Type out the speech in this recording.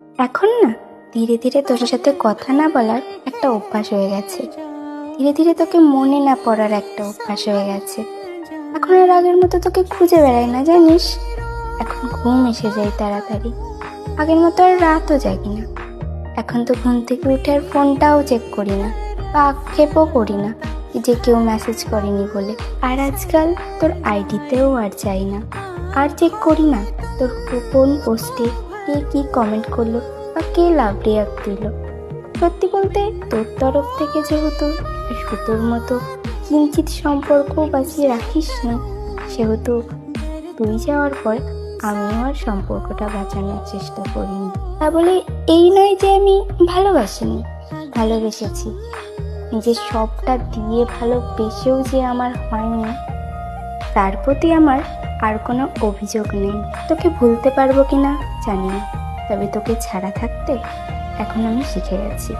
এখন না ধীরে ধীরে তোর সাথে কথা না বলার একটা অভ্যাস হয়ে গেছে। ধীরে ধীরে তোকে মনে না পড়ার একটা অভ্যাস হয়ে গেছে। এখন আর আগের মতো তোকে খুঁজে বেড়াই না, জানিস। এখন ঘুম এসে যায় তাড়াতাড়ি। আগের মতো আর রাতও জাগি না। এখন তো ঘুম থেকে উঠে আর ফোনটাও চেক করি না বা আক্ষেপও করি না যে কেউ মেসেজ করেনি বলে। আর আজকাল তোর আইডিতেও আর যাই না, আর চেক করি না তোর কোন পোস্টে কে কি কমেন্ট করলো বা কে লাভ রিয়াক্ট দিল। সত্যি বলতে তোর তরফ থেকে যেহেতু সুতোর মতো কিঞ্চিত সম্পর্ক বাঁচিয়ে রাখিস না, সেহেতু তুই যাওয়ার পর আমিও আর সম্পর্কটা বাঁচানোর চেষ্টা করিনি। তা বলে এই নয় যে আমি ভালোবাসিনি, ভালোবেসেছি। নিজের সবটা দিয়ে ভালোবেসেও যে আমার হয়নি, তার প্রতি আমার আর কোনো অভিযোগ নেই। তোকে ভুলতে পারবো কিনা জানি না, তবে তোকে ছাড়া থাকতে এখন আমি শিখে গেছি।